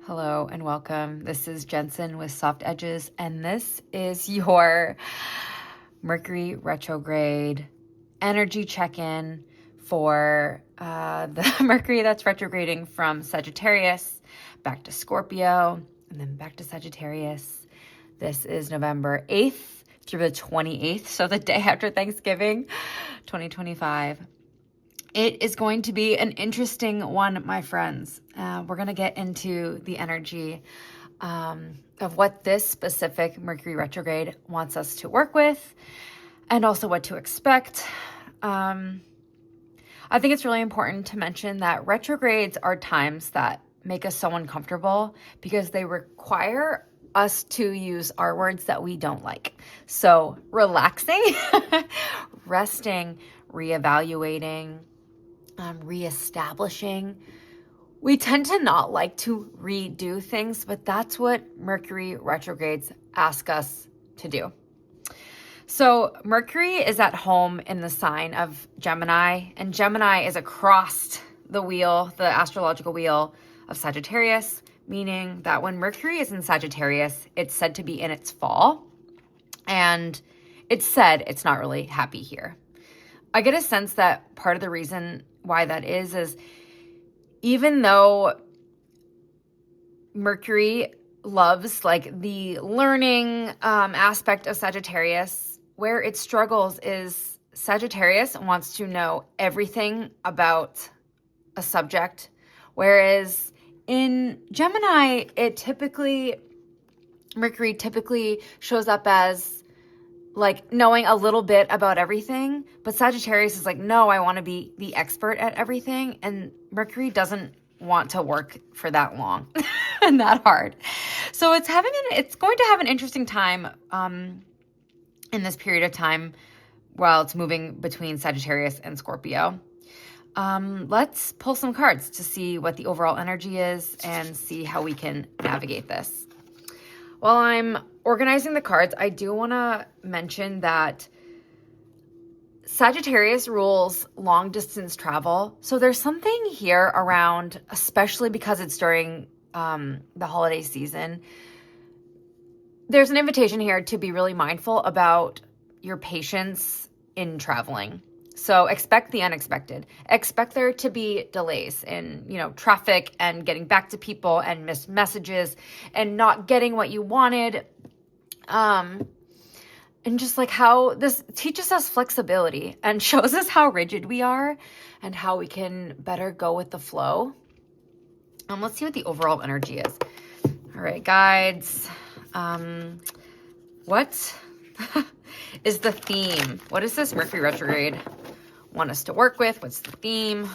Hello and welcome. This is Jensen with Soft Edges, and this is your Mercury Retrograde energy check-in for the Mercury that's retrograding from Sagittarius back to Scorpio and then back to Sagittarius. This is November 8th through the 28th, so the day after Thanksgiving, 2025. It is going to be an interesting one, my friends. We're going to get into the energy of what this specific Mercury retrograde wants us to work with and also what to expect. I think it's really important to mention that retrogrades are times that make us so uncomfortable because they require us to use our words that we don't like. So relaxing, resting, reevaluating, reestablishing. We tend to not like to redo things, but that's what Mercury retrogrades ask us to do. So Mercury is at home in the sign of Gemini, and Gemini is across the wheel, the astrological wheel of Sagittarius, meaning that when Mercury is in Sagittarius, it's said to be in its fall, and it's said it's not really happy here. I get a sense that part of the reason why that is even though Mercury loves like the learning aspect of Sagittarius, where it struggles is Sagittarius wants to know everything about a subject, whereas in Gemini, Mercury typically shows up as like knowing a little bit about everything, but Sagittarius is like, no, I want to be the expert at everything. And Mercury doesn't want to work for that long and that hard. So it's going to have an interesting time in this period of time while it's moving between Sagittarius and Scorpio. Let's pull some cards to see what the overall energy is and see how we can navigate this. While I'm organizing the cards, I do want to mention that Sagittarius rules long distance travel. So there's something here around, especially because it's during the holiday season, there's an invitation here to be really mindful about your patience in traveling. So expect the unexpected. Expect there to be delays in, traffic and getting back to people and missed messages and not getting what you wanted. And just like how this teaches us flexibility and shows us how rigid we are and how we can better go with the flow. Let's see what the overall energy is. All right, guides. What is the theme? What is this Mercury retrograde want us to work with? What's the theme?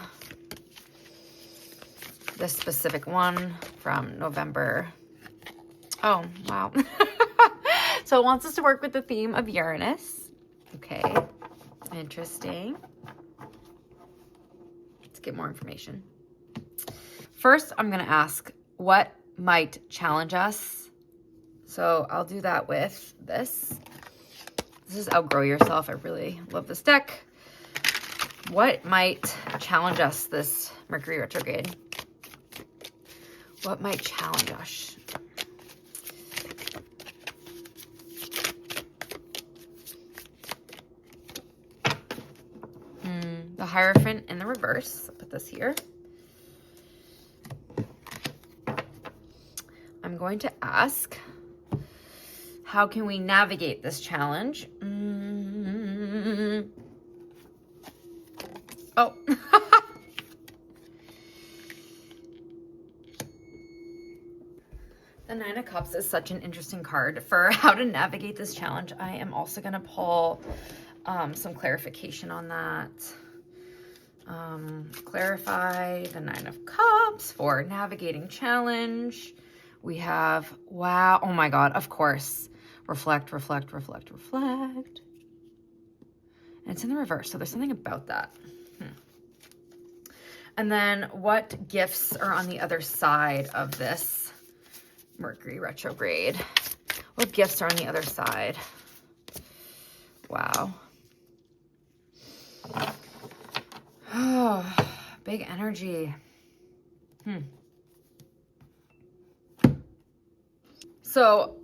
This specific one from November. Oh, wow. So it wants us to work with the theme of Uranus. Okay, interesting. Let's get more information. First, I'm going to ask what might challenge us. So I'll do that with this. This is Outgrow Yourself. I really love this deck. What might challenge us this Mercury retrograde? What might challenge us? The Hierophant in the reverse. I'll put this here. I'm going to ask, how can we navigate this challenge? Oh. The Nine of Cups is such an interesting card for how to navigate this challenge. I am also going to pull some clarification on that. Clarify the Nine of Cups for navigating challenge. We have, wow, oh my God, of course. Reflect, reflect, reflect, reflect. And it's in the reverse, so there's something about that. And then what gifts are on the other side of this Mercury retrograde? What gifts are on the other side? Wow. Oh, big energy. So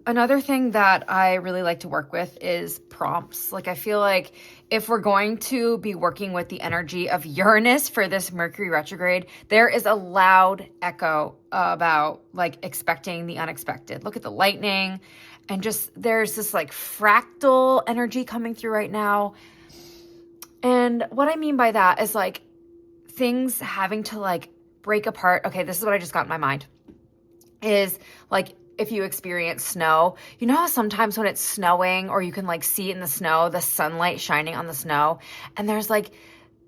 another thing that I really like to work with is prompts. Like, I feel like if we're going to be working with the energy of Uranus for this Mercury retrograde, there is a loud echo about like expecting the unexpected. Look at the lightning, and just there's this like fractal energy coming through right now. And what I mean by that is like things having to like break apart. Okay, this is what I just got in my mind. Is like, if you experience snow, you know how sometimes when it's snowing or you can like see it in the snow, the sunlight shining on the snow, and there's like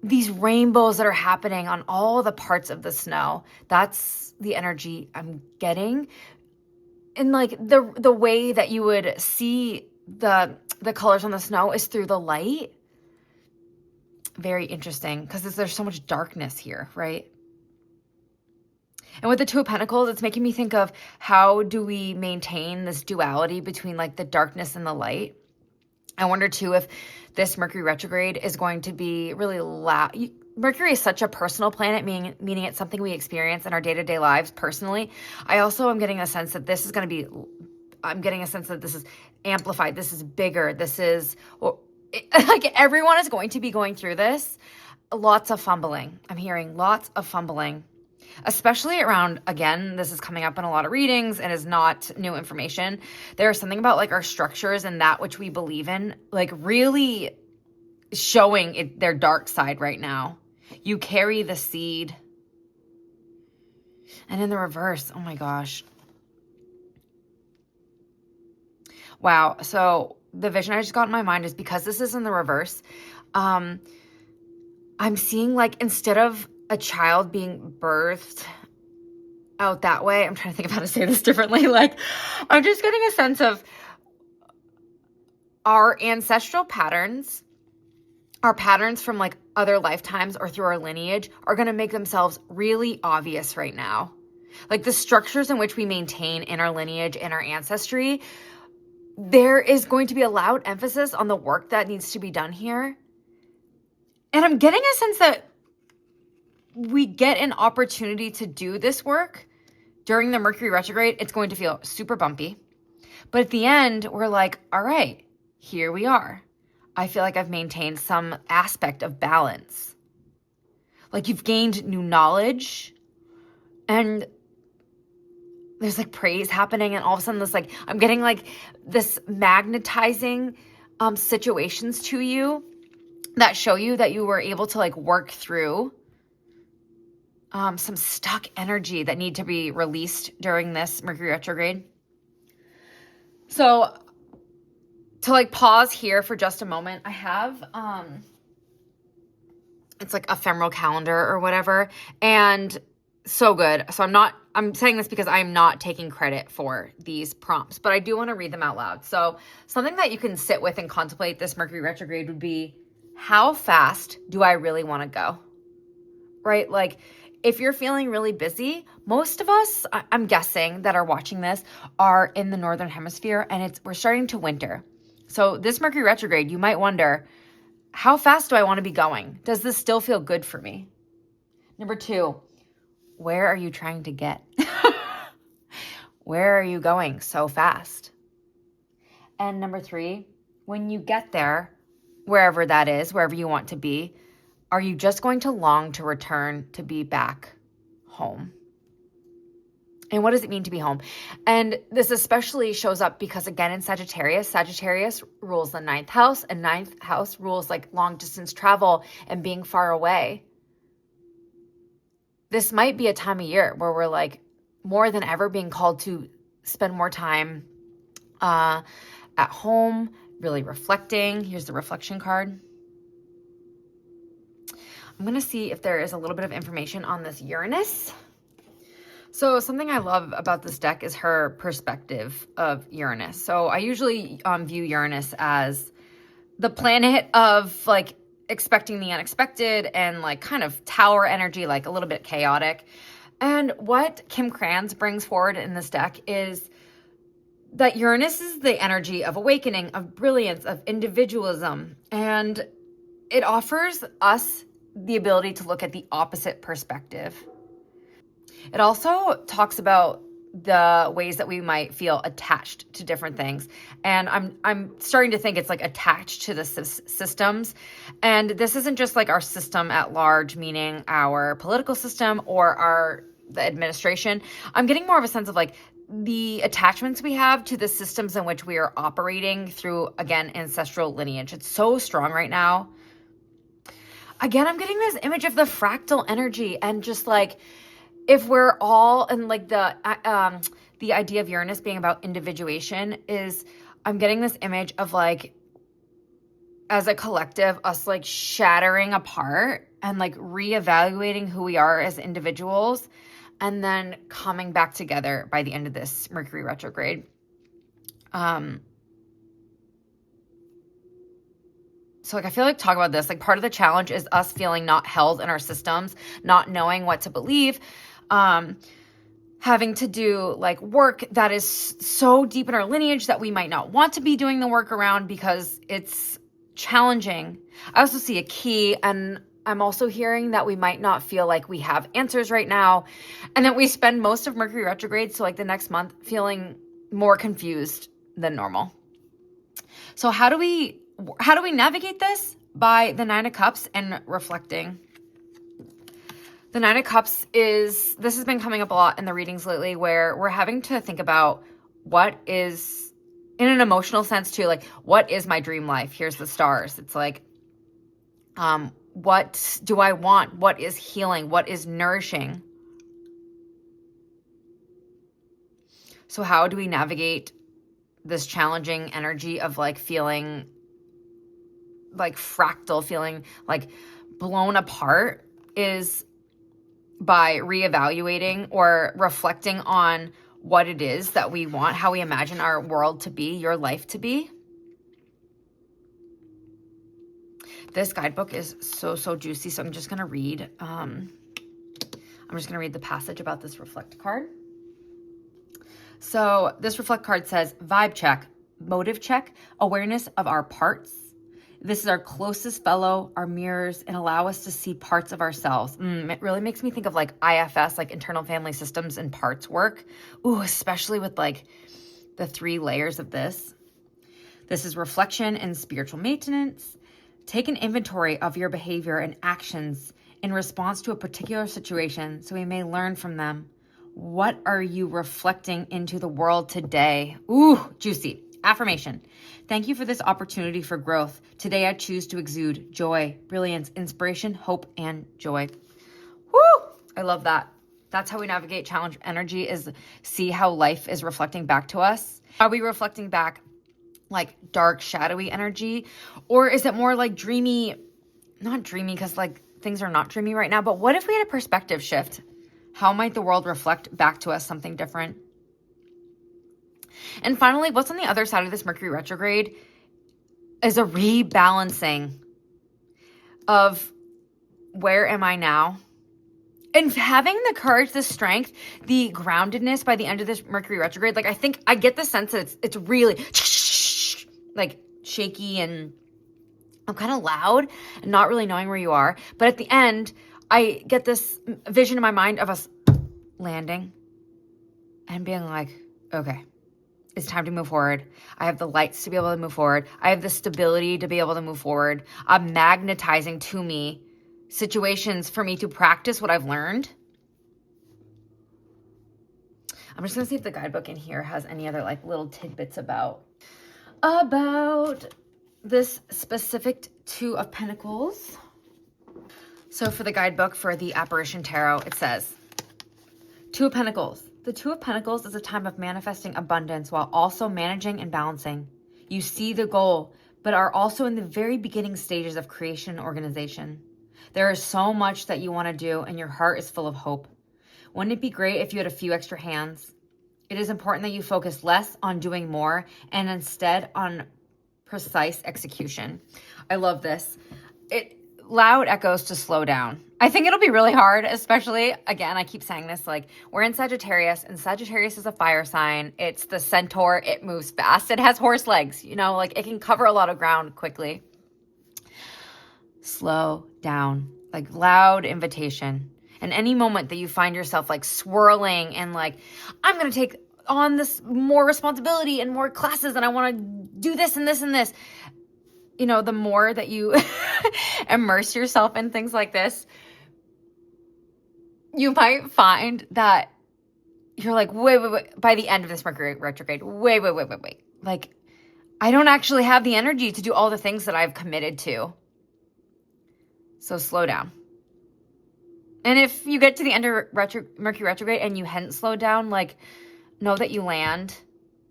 these rainbows that are happening on all the parts of the snow. That's the energy I'm getting. And like the way that you would see the colors on the snow is through the light. Very interesting, because there's so much darkness here, right? And with the Two of Pentacles, it's making me think of how do we maintain this duality between like the darkness and the light. I wonder too if this Mercury retrograde is going to be really loud. Mercury is such a personal planet, meaning it's something we experience in our day-to-day lives personally. I also am getting a sense that this is going to be, I'm getting a sense that this is amplified. This is bigger. This is, like everyone is going to be going through this. Lots of fumbling. I'm hearing lots of fumbling. Especially around, again, this is coming up in a lot of readings and is not new information. There's something about like our structures and that which we believe in, like really showing their dark side right now. You carry the seed. And in the reverse, oh my gosh. Wow. So the vision I just got in my mind is because this is in the reverse, I'm seeing like instead of a child being birthed out that way. I'm trying to think of how to say this differently. Like, I'm just getting a sense of our ancestral patterns, our patterns from like other lifetimes or through our lineage are going to make themselves really obvious right now. Like the structures in which we maintain in our lineage and our ancestry, there is going to be a loud emphasis on the work that needs to be done here. And I'm getting a sense that we get an opportunity to do this work during the Mercury retrograde. It's going to feel super bumpy. But at the end, we're like, all right, here we are. I feel like I've maintained some aspect of balance. Like you've gained new knowledge and there's like praise happening. And all of a sudden this like, I'm getting like this magnetizing situations to you that show you that you were able to like work through some stuck energy that need to be released during this Mercury retrograde. So to like pause here for just a moment, I have, it's like ephemeral calendar or whatever, and so good. So I'm saying this because I'm not taking credit for these prompts, but I do want to read them out loud. So something that you can sit with and contemplate this Mercury retrograde would be, how fast do I really want to go? Right? Like, if you're feeling really busy, most of us, I'm guessing, that are watching this are in the Northern Hemisphere and we're starting to winter. So this Mercury retrograde, you might wonder, how fast do I want to be going? Does this still feel good for me? Number 2, where are you trying to get? Where are you going so fast? And number 3, when you get there, wherever that is, wherever you want to be, are you just going to long to return to be back home? And what does it mean to be home? And this especially shows up because, again, in Sagittarius rules the 9th house, and 9th house rules like long distance travel and being far away. This might be a time of year where we're like more than ever being called to spend more time at home, really reflecting. Here's the reflection card. I'm going to see if there is a little bit of information on this Uranus. So something I love about this deck is her perspective of Uranus. So I usually view Uranus as the planet of like expecting the unexpected and like kind of tower energy, like a little bit chaotic. And what Kim Kranz brings forward in this deck is that Uranus is the energy of awakening, of brilliance, of individualism. And it offers us the ability to look at the opposite perspective. It also talks about the ways that we might feel attached to different things. And I'm starting to think it's like attached to the systems. And this isn't just like our system at large, meaning our political system or the administration. I'm getting more of a sense of like the attachments we have to the systems in which we are operating through, again, ancestral lineage. It's so strong right now. Again, I'm getting this image of the fractal energy and just like, if we're all, and like the idea of Uranus being about individuation is, I'm getting this image of like, as a collective, us like shattering apart and like reevaluating who we are as individuals and then coming back together by the end of this Mercury retrograde. So like, I feel like talk about this, like part of the challenge is us feeling not held in our systems, not knowing what to believe, having to do like work that is so deep in our lineage that we might not want to be doing the work around because it's challenging. I also see a key, and I'm also hearing that we might not feel like we have answers right now, and that we spend most of Mercury retrograde, so like the next month, feeling more confused than normal. So how do we navigate this? By the Nine of Cups and reflecting. The Nine of Cups this has been coming up a lot in the readings lately, where we're having to think about what is, in an emotional sense too, like, what is my dream life? Here's the stars. It's like, what do I want? What is healing? What is nourishing? So how do we navigate this challenging energy of like feeling like fractal, feeling like blown apart, is by reevaluating or reflecting on what it is that we want, how we imagine our world to be, your life to be. This guidebook is so juicy, so I'm just going to read. I'm just going to read the passage about this reflect card. So this reflect card says, vibe check, motive check, awareness of our parts. This is our closest fellow, our mirrors, and allow us to see parts of ourselves. It really makes me think of like IFS, like internal family systems and parts work. Ooh, especially with like the 3 layers of this. This is reflection and spiritual maintenance. Take an inventory of your behavior and actions in response to a particular situation so we may learn from them. What are you reflecting into the world today? Ooh, juicy. Affirmation. Thank you for this opportunity for growth. Today I choose to exude joy, brilliance, inspiration, hope, and joy. Woo! I love that. That's how we navigate challenge energy, is see how life is reflecting back to us. Are we reflecting back like dark, shadowy energy? Or is it more like dreamy, not dreamy because like things are not dreamy right now, but what if we had a perspective shift? How might the world reflect back to us something different? And finally, what's on the other side of this Mercury retrograde is a rebalancing of where am I now? And having the courage, the strength, the groundedness by the end of this Mercury retrograde, like I think I get the sense that it's really like shaky and I'm kind of loud and not really knowing where you are. But at the end, I get this vision in my mind of us landing and being like, okay, it's time to move forward. I have the lights to be able to move forward. I have the stability to be able to move forward. I'm magnetizing to me situations for me to practice what I've learned. I'm just going to see if the guidebook in here has any other like little tidbits about this specific 2 of Pentacles. So for the guidebook for the Apparition Tarot, it says, 2 of Pentacles. The 2 of Pentacles is a time of manifesting abundance while also managing and balancing. You see the goal, but are also in the very beginning stages of creation and organization. There is so much that you want to do and your heart is full of hope. Wouldn't it be great if you had a few extra hands? It is important that you focus less on doing more and instead on precise execution. I love this. It loud echoes to slow down. I think it'll be really hard, especially, again, I keep saying this, like we're in Sagittarius and Sagittarius is a fire sign. It's the centaur. It moves fast. It has horse legs, you know, like it can cover a lot of ground quickly. Slow down, like loud invitation. And any moment that you find yourself like swirling and like, I'm going to take on this more responsibility and more classes and I want to do this and this and this. You know, the more that you immerse yourself in things like this, you might find that you're like, wait, by the end of this Mercury retrograde, wait. Like, I don't actually have the energy to do all the things that I've committed to. So slow down. And if you get to the end of Mercury retrograde and you hadn't slowed down, like, know that you land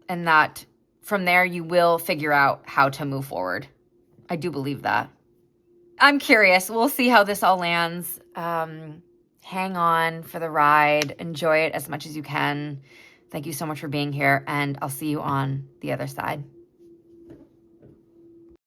and that from there you will figure out how to move forward. I do believe that. I'm curious. We'll see how this all lands. Hang on for the ride. Enjoy it as much as you can. Thank you so much for being here, and I'll see you on the other side.